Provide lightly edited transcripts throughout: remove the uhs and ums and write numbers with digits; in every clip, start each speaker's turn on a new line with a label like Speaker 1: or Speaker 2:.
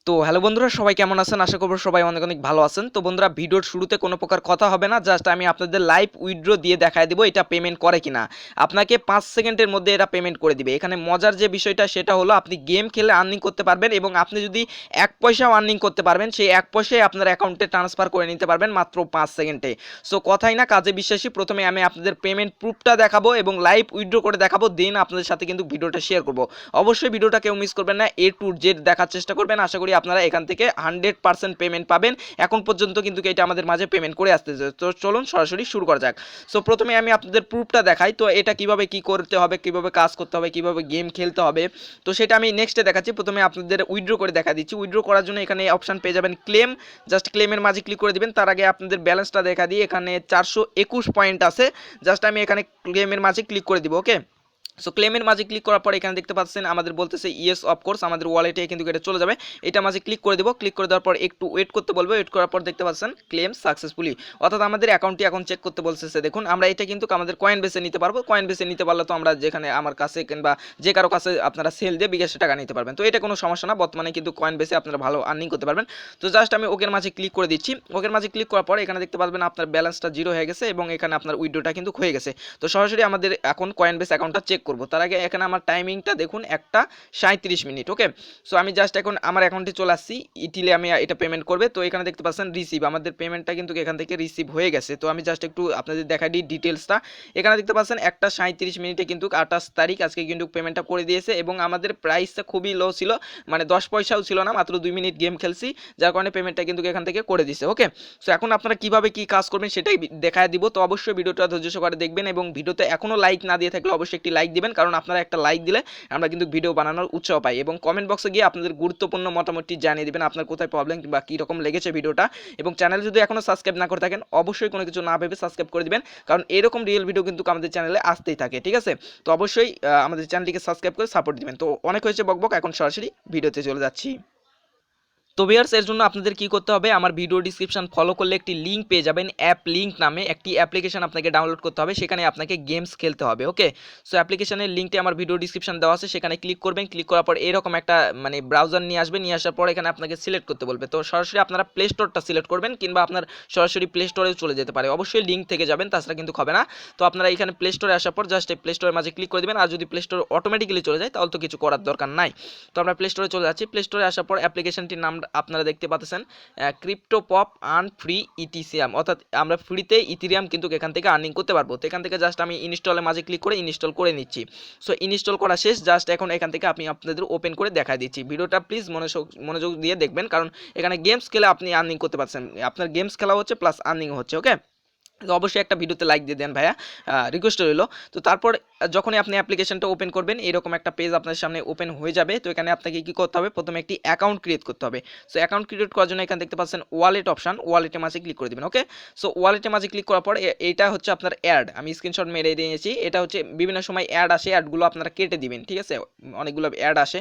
Speaker 1: তো হ্যালো বন্ধুরা, সবাই কেমন আছেন? আশা করব সবাই অনেক অনেক ভালো আছেন। তো বন্ধুরা, ভিডিওর শুরুতে কোনো প্রকার কথা হবে না, জাস্ট আমি আপনাদের লাইভ উইথড্র দিয়ে দেখায় দিব এটা পেমেন্ট করে কিনা। আপনাকে 5 সেকেন্ডের মধ্যে এটা পেমেন্ট করে দিবে। এখানে মজার যে বিষয়টা সেটা হলো আপনি গেম খেলে আর্নিং করতে পারবেন এবং আপনি যদি 1 পয়সাও আর্নিং করতে পারবেন, সেই 1 পয়সায় আপনার অ্যাকাউন্টে ট্রান্সফার করে নিতে পারবেন মাত্র 5 সেকেন্ডে। সো কথাই না কাজে বিশ্বাসী, প্রথমে আমি আপনাদের পেমেন্ট প্রুফটা দেখাবো এবং লাইভ উইথড্র করে দেখাবো, দেন আপনাদের সাথে কিন্তু ভিডিওটা শেয়ার করব। অবশ্যই ভিডিওটা কেউ মিস করবেন না, এ টু জেড দেখার চেষ্টা করবেন। আশা করি আপনারা এখান থেকে 100% পেমেন্ট পাবেন। এখন পর্যন্ত কিন্তু এটা আমাদের মাঝে পেমেন্ট করে আসতেছে। তো চলুন সরাসরি শুরু করা যাক। সো প্রথমে আমি আপনাদের প্রুফটা দেখাই। তো এটা কিভাবে কি করতে হবে, কিভাবে কাজ করতে হবে, কিভাবে গেম খেলতে হবে, তো সেটা আমি নেক্সটে দেখাচ্ছি। প্রথমে আপনাদের উইথড্র করে দেখা দিচ্ছি। উইথড্র করার জন্য এখানে অপশন পেয়ে যাবেন ক্লেম। জাস্ট ক্লেমের মাঝে ক্লিক করে দিবেন। তার আগে আপনাদের ব্যালেন্সটা দেখা দিই। এখানে 421 পয়েন্ট আছে। জাস্ট আমি এখানে ক্লেমের মাঝে ক্লিক করে দিব। ওকে, সো ক্লেমের মাঝে ক্লিক করার পর এখানে দেখতে পাচ্ছেন আমাদের বলতেছে ইয়েস অফকোর্স, আমাদের ওয়ালেটে কিন্তু এটা চলে যাবে। এটা মাঝে ক্লিক করে দেবো। ক্লিক করে দেওয়ার পর একটু ওয়েট করতে বলবো। ওয়েট করার পর দেখতে পাচ্ছেন ক্লেম সাকসেসফুলি, অর্থাৎ আমাদের অ্যাকাউন্টটি এখন চেক করতে বলতেছে। দেখুন, আমরা এটা কিন্তু আমাদের কয়েন বেসে নিতে পারবো। কয়েন বেসে নিতে পারলে তো আমরা যেখানে আমার কাছে কিংবা যে কারো কাছে আপনারা সেল দিয়ে বিকাশে টাকা নিতে পারবেন। তো এটা কোনো সমস্যা না, বর্তমানে কিন্তু কয়েন বেসে আপনারা ভালো আর্নিং করতে পারবেন। তো জাস্ট আমি ওকের মাঝে ক্লিক করে দিচ্ছি। ওকের মাঝে ক্লিক করার পর এখানে দেখতে পাচ্বেন আপনার ব্যালেন্সটা 0 হয়ে গেছে এবং এখানে আপনার উইথড্রটা কিন্তু হয়ে গেছে। তো সরাসরি আমাদের এখন কয়েন বেস অ্যাকাউন্টটা চেক করবো। তার আগে এখানে আমার টাইমিংটা দেখুন 1টা 37 মিনিট। ওকে, সো আমি জাস্ট এখন আমার অ্যাকাউন্টে চলে আসছি। ইটিলে আমি এটা পেমেন্ট করবে। তো এখানে দেখতে পাচ্ছেন রিসিভ, আমাদের পেমেন্টটা কিন্তু এখান থেকে রিসিভ হয়ে গেছে। তো আমি জাস্ট একটু আপনাদের দেখাই দিই ডিটেলসটা। এখানে দেখতে পাচ্ছেন 1টা 37 মিনিটে কিন্তু 28 তারিখ আজকে কিন্তু পেমেন্টটা করে দিয়েছে এবং আমাদের প্রাইসটা খুবই লো ছিল, মানে 10 পয়সাও ছিল না, মাত্র 2 মিনিট গেম খেলছি, যার কারণে পেমেন্টটা কিন্তু এখান থেকে করে দিছে। ওকে, সো এখন আপনারা কিভাবে কি কাজ করবেন সেটাই দেখায় দিব। তো অবশ্যই ভিডিওটা ধৈর্য সহকারে দেখবেন এবং ভিডিওতে এখনো লাইক না দিয়ে থাকলে অবশ্যই একটি লাইক দিবেন, কারণ আপনারা একটা লাইক দিলে আমরা কিন্তু ভিডিও বানানোর উৎসাহ পাই। এবং কমেন্ট বক্সে গিয়ে আপনাদের গুরুত্বপূর্ণ মতামতটি জানিয়ে দিবেন, আপনার কোথায় প্রবলেম বা কী রকম লেগেছে ভিডিওটা। এবং চ্যানেল যদি এখনও সাবস্ক্রাইব না করে থাকেন অবশ্যই কোনো কিছু না ভেবে সাবস্ক্রাইব করে দিবেন, কারণ এরকম রিয়েল ভিডিও কিন্তু আমাদের চ্যানেলে আসতেই থাকে। ঠিক আছে, তো অবশ্যই আমাদের চ্যানেলটিকে সাবস্ক্রাইব করে সাপোর্ট দিবেন। তো অনেক হয়েছে বকবক, এখন সরাসরি ভিডিওতে চলে যাচ্ছি। তো ভিউয়ার্স, এর জন্য আপনাদের কি করতে হবে, আমার ভিডিও ডিসক্রিপশন ফলো করলে একটি লিঙ্ক পেয়ে যাবেন। অ্যাপ লিঙ্ক নামে একটি অ্যাপ্লিকেশন আপনাকে ডাউনলোড করতে হবে, সেখানে আপনাকে গেমস খেলতে হবে। ওকে, সো অ্যাপ্লিকেশনের লিঙ্কটি আমার ভিডিও ডিসক্রিপশন দেওয়া আছে, সেখানে ক্লিক করবেন। ক্লিক করার পর এরকম একটা মানে ব্রাউজার নিয়ে আসবে। নিয়ে আসার পর এখানে আপনাকে সিলেক্ট করতে বলবে। তো সরাসরি আপনারা প্লে স্টোরটা সিলেক্ট করবেন, কিংবা আপনার সরাসরি প্লে স্টোরেও চলে যেতে পারে। অবশ্যই লিঙ্ক থেকে যাবেন, তাছাড়া কিন্তু হবে না। তো আপনারা এখানে প্লে স্টোরে আসার পর জাস্ট এই প্লে স্টোরের মাঝে ক্লিক করে দেবেন। আর যদি প্লে স্টোর অটোমেটিক্যালি চলে যায় তাহলে তো কিছু করার দরকার নাই। তো আমরা প্লে স্টোরে চলে যাচ্ছি। প্লে স্টোরে আসার পর অ্যাপ্লিকেশনটির নাম আপনারা দেখতে পাচ্ছেন crypto pop earn free ethereum, অর্থাৎ আমরা ফ্রিতে ইথিরিয়াম কিন্তু এখান থেকে আর্নিং করতে পারবো। তো এখান থেকে জাস্ট আমি ইনস্টলের মাঝে ক্লিক করে ইনস্টল করে নিচ্ছি। সো ইনস্টল করা শেষ। জাস্ট এখন এখান থেকে আমি আপনাদের ওপেন করে দেখা দিচ্ছি। ভিডিওটা প্লিজ মনোযোগ দিয়ে দেখবেন, কারণ এখানে গেমস খেলে আপনি আর্নিং করতে পারছেন। আপনার গেমস খেলা হচ্ছে প্লাস আর্নিং হচ্ছে। ওকে, তো অবশ্যই একটা ভিডিওতে লাইক দিয়ে দেন ভাইয়া, রিকোয়েস্ট রইল। তো তারপর যখনই আপনি অ্যাপ্লিকেশনটা ওপেন করবেন এরকম একটা পেজ আপনার সামনে ওপেন হয়ে যাবে। তো এখানে আপনাকে কী করতে হবে, প্রথমে একটি অ্যাকাউন্ট ক্রিয়েট করতে হবে। সো অ্যাকাউন্ট ক্রিয়েট করার জন্য এখানে দেখতে পাচ্ছেন ওয়ালেট অপশন, ওয়ালেটের মাঝে ক্লিক করে দেবেন। ওকে, সো ওয়ালেটের মাঝে ক্লিক করার পর এইটা হচ্ছে আপনার অ্যাড, আমি স্ক্রিনশট মেরে নিয়েছি। এটা হচ্ছে বিভিন্ন সময় অ্যাড আসে, অ্যাডগুলো আপনারা কেটে দিবেন। ঠিক আছে, অনেকগুলো অ্যাড আসে,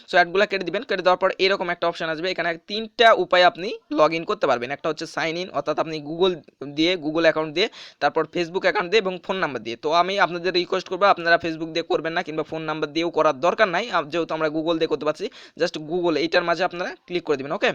Speaker 1: সো অ্যাডগুলো কেটে দিবেন। কেটে দেওয়ার পর এরকম একটা অপশন আসবে। এখানে 3টা উপায় আপনি লগ ইন করতে পারবেন। একটা হচ্ছে সাইন ইন, অর্থাৎ আপনি গুগল অ্যাকাউন্ট দিয়ে, তারপর ফেসবুক অ্যাকাউন্ট দিয়ে এবং ফোন নাম্বার দিয়ে। তো আমি আপনাদের রিকোয়েস্ট করবো আপনারা ফেসবুক দিয়ে করবেন না, কিংবা ফোন নাম্বার দিয়েও করার দরকার নাই, যেহেতু আমরা গুগল দিয়ে করতে পারছি। জাস্ট গুগল এইটার মাঝে আপনারা ক্লিক করে দেবেন। ওকে,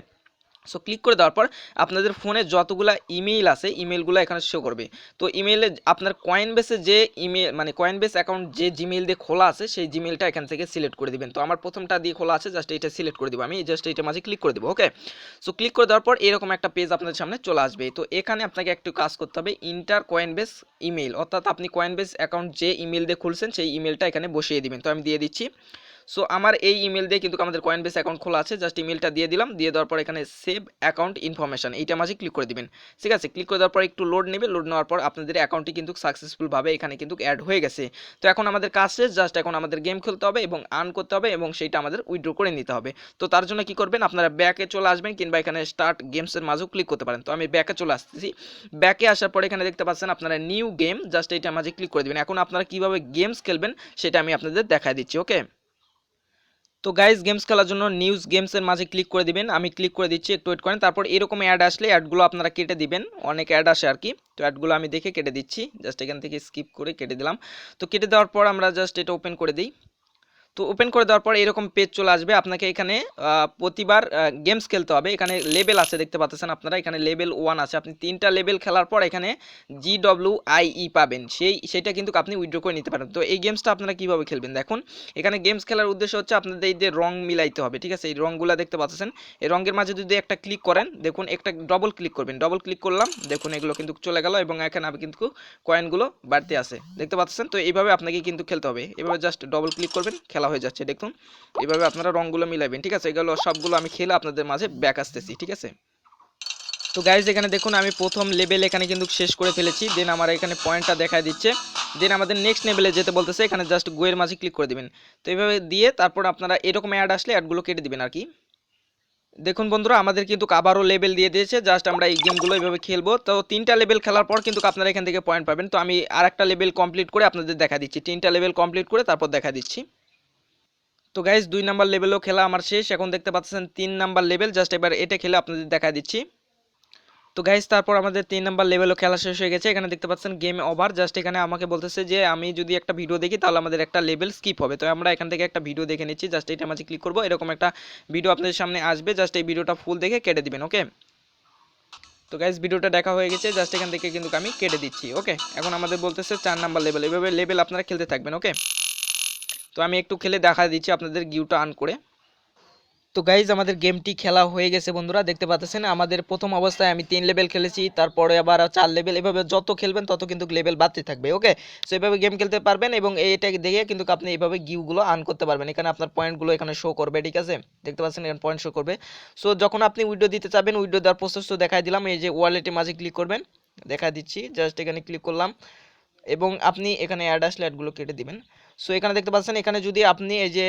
Speaker 1: সো ক্লিক করে দেওয়ার পর আপনাদের ফোনে যতগুলো ইমেইল আছে ইমেলগুলো এখানে শো করবে। তো ইমেইলে আপনার কয়েন বেসে যে ইমেল মানে কয়েন বেস অ্যাকাউন্ট যে জিমেইল দিয়ে খোলা আছে সেই জিমেইলটা এখান থেকে সিলেক্ট করে দিবেন। তো আমার প্রথমটা দিয়ে খোলা আছে, জাস্ট এটা সিলেক্ট করে দিব। আমি জাস্ট এইটার মাঝে ক্লিক করে দেবো। ওকে, সো ক্লিক করে দেওয়ার পর এরকম একটা পেজ আপনাদের সামনে চলে আসবে। তো এখানে আপনাকে একটু কাজ করতে হবে, ইন্টার কয়েন বেস ইমেইল, অর্থাৎ আপনি কয়েন বেস অ্যাকাউন্ট যে ইমেল দিয়ে খুলছেন সেই ইমেলটা এখানে বসিয়ে দিবেন। তো আমি দিয়ে দিচ্ছি। সো আমার এই ইমেল দিয়ে কিন্তু আমাদের কয়েনবেস অ্যাকাউন্ট খোলা আছে। জাস্ট ইমেলটা দিয়ে দিলাম। দিয়ে দেওয়ার পর এখানে সেভ অ্যাকাউন্ট ইনফরমেশন এইটা মাঝে ক্লিক করে দিবেন। ঠিক আছে, ক্লিক করে দেওয়ার পর একটু লোড নেবে। লোড নেওয়ার পর আপনাদের অ্যাকাউন্টটি কিন্তু সাকসেসফুলভাবে এখানে কিন্তু অ্যাড হয়ে গেছে। তো এখন আমাদের কাজ শেষ। জাস্ট এখন আমাদের গেম খেলতে হবে এবং আর্ন করতে হবে এবং সেইটা আমাদের উইথড্র করে নিতে হবে। তো তার জন্য কি করবেন, আপনারা ব্যাকে চলে আসবেন, কিংবা এখানে স্টার্ট গেমসের মাঝেও ক্লিক করতে পারেন। তো আমি ব্যাকে চলে আসতেছি। ব্যাকে আসার পর এখানে দেখতে পাচ্ছেন আপনারা নিউ গেম, জাস্ট এইটা মাঝে ক্লিক করে দেবেন। এখন আপনারা কিভাবে গেমস খেলবেন সেটা আমি আপনাদের দেখাই দিচ্ছি। ওকে, তো গাইস, গেমস খেলার জন্য নিউজ গেমসের মাঝে ক্লিক করে দিবেন। আমি ক্লিক করে দিচ্ছি, একটু ওয়েট করেন। তারপর এরকম অ্যাড আসলে অ্যাডগুলো আপনারা কেটে দিবেন। অনেক অ্যাড আসে আর কি, তো অ্যাডগুলো আমি দেখে কেটে দিচ্ছি। জাস্ট এখান থেকে স্কিপ করে কেটে দিলাম। তো কেটে দেওয়ার পর আমরা জাস্ট এটা ওপেন করে দিই। তো ওপেন করে দেওয়ার পর এরকম পেজ চলে আসবে। আপনাকে এখানে প্রতিবার গেমস খেলতে হবে। এখানে লেভেল আছে দেখতে পাচ্ছেন আপনারা, এখানে লেভেল 1 আছে। আপনি 3টা লেভেল খেলার পর এখানে GWIE পাবেন, সেটা কিন্তু আপনি উইথড্র করে নিতে পারেন। তো এই গেমসটা আপনারা কিভাবে খেলবেন দেখুন। এখানে গেমস খেলার উদ্দেশ্য হচ্ছে আপনাদের এই যে রং মিলাইতে হবে, ঠিক আছে। এই রংগুলা দেখতে পাচ্ছেন, এই রঙের মাঝে যদি একটা ক্লিক করেন, দেখুন একটা ডবল ক্লিক করবেন, ডবল ক্লিক করলাম, দেখুন এগুলো কিন্তু চলে গেল এবং এখানে আমি কিন্তু কয়েনগুলো বাড়তে আছে দেখতে পাচ্ছেন। তো এইভাবে আপনাকে কিন্তু খেলতে হবে, এভাবে জাস্ট ডবল ক্লিক করবেন, খেলা হয়ে যাচ্ছে দেখুন। এইভাবে আপনারা রঙগুলো মিলাবেন, ঠিক আছে। এগুলো সবগুলো আমি খেলে আপনাদের মাঝে ব্যাক আসতেছি, ঠিক আছে। তো গাইজ এখানে দেখুন আমি প্রথম লেভেল এখানে কিন্তু শেষ করে ফেলেছি। দেন আমার এখানে পয়েন্টটা দেখা দিচ্ছে। দেন আমাদের নেক্সট লেভেলে যেতে বলতেছে, এখানে জাস্ট গোয়ের মাঝে ক্লিক করে দিবেন। তো এইভাবে দিয়ে তারপর আপনারা এরকম অ্যাড আসলে অ্যাডগুলো কেটে দিবেন আর কি। দেখুন বন্ধুরা আমাদের কিন্তু আবারও লেভেল দিয়ে দিয়েছে, জাস্ট আমরা এই গেমগুলো এইভাবে খেলবো। তো 3টা লেভেল খেলার পর কিন্তু আপনারা এখান থেকে পয়েন্ট পাবেন। তো আমি আরেকটা লেভেল কমপ্লিট করে আপনাদের দেখা দিচ্ছি, 3টা লেভেল কমপ্লিট করে তারপর দেখা দিচ্ছি। তো গাইজ 2 নাম্বার লেভেলও খেলা আমার শেষ। এখন দেখতে পাচ্ছেন 3 নাম্বার লেভেল, জাস্ট এবার এটা খেলে আপনাদের দেখা দিচ্ছি। তো গাইজ তারপর আমাদের 3 নাম্বার লেভেলও খেলা শেষ হয়ে গেছে। এখানে দেখতে পাচ্ছেন গেম ওভার, জাস্ট এখানে আমাকে বলতেছে যে আমি যদি একটা ভিডিও দেখি তাহলে আমাদের একটা লেভেল স্কিপ হবে। তো আমরা এখান থেকে একটা ভিডিও দেখে নিচ্ছি, জাস্ট এটা মাঝে ক্লিক করবো, এরকম একটা ভিডিও আপনাদের সামনে আসবে, জাস্ট এই ভিডিওটা ফুল দেখে কেটে দিবেন, ওকে। তো গাইজ ভিডিওটা দেখা হয়ে গেছে, জাস্ট এখান থেকে কিন্তু আমি কেটে দিচ্ছি, ওকে। এখন আমাদের বলতেছে 4 নাম্বার লেভেল, এভাবে লেভেল আপনারা খেলতে থাকবেন, ওকে। তো আমি একটু খেলে দেখা দিচ্ছি আপনাদের গিউটা অন করে। তো গাইজ আমাদের গেমটি খেলা হয়ে গেছে বন্ধুরা, দেখতে পাচ্ছেন আমাদের প্রথম অবস্থায় আমি 3 লেভেল খেলেছি, তারপরে আবার 4 লেভেল, এভাবে যত খেলবেন তত কিন্তু লেভেল বাড়তে থাকবে, ওকে। সো এভাবে গেম খেলতে পারবেন এবং এটা দেখে কিন্তু আপনি এইভাবে গিউগুলো আর্ন করতে পারবেন। এখানে আপনার পয়েন্টগুলো এখানে শো করবে, ঠিক আছে, দেখতে পাচ্ছেন এখানে পয়েন্ট শো করবে। সো যখন আপনি উইড্রো দিতে চাবেন, উইড্রো দেওয়ার প্রসেস তো দেখাই দিলাম, এই যে ওয়ালেটের মাঝে ক্লিক করবেন, দেখা দিচ্ছি, জাস্ট এখানে ক্লিক করলাম এবং আপনি এখানে অ্যাড আসলে অ্যাডগুলো কেটে দিবেন। সো এখানে দেখতে পাচ্ছেন এখানে যদি আপনি এই যে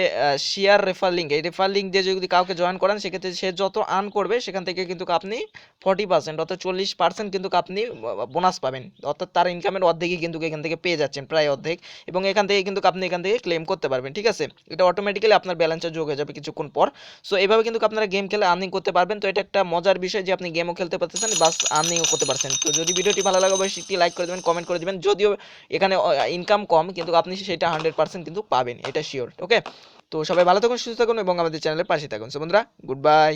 Speaker 1: শেয়ার রেফার লিঙ্ক, এই রেফার লিঙ্ক দিয়ে যদি কাউকে জয়েন করেন, সেক্ষেত্রে সে যত আর্ন করবে সেখান থেকে কিন্তু আপনি 40% অর্থাৎ 40% কিন্তু আপনি বোনাস পাবেন, অর্থাৎ তার ইনকামের অর্ধেকই কিন্তু এখান থেকে পেয়ে যাচ্ছেন, প্রায় অর্ধেক। এবং এখান থেকে কিন্তু আপনি এখান থেকে ক্লেম করতে পারবেন, ঠিক আছে। এটা অটোমেটিক্যালি আপনার ব্যালেন্সে যোগ হয়ে যাবে কিছুক্ষণ পর। সো এইভাবে কিন্তু আপনারা গেম খেলে আর্নিং করতে পারবেন। তো এটা একটা মজার বিষয় যে আপনি গেমও খেলতে পারতেছেন, বাস আর্নিংও করতে পারছেন। তো যদি ভিডিওটি ভালো লাগে অবশ্যই একটি লাইক করে দেবেন, কমেন্ট করে দেবেন। যদিও এখানে ইনকাম কম, কিন্তু আপনি সেটা 100% কিন্তু পাবেন, এটা শিওর, ওকে। তো সবাই ভালো থাকুন, সুস্থ থাকুন এবং আমাদের চ্যানেলের পাশে থাকুন। সো বন্ধুরা, গুড বাই।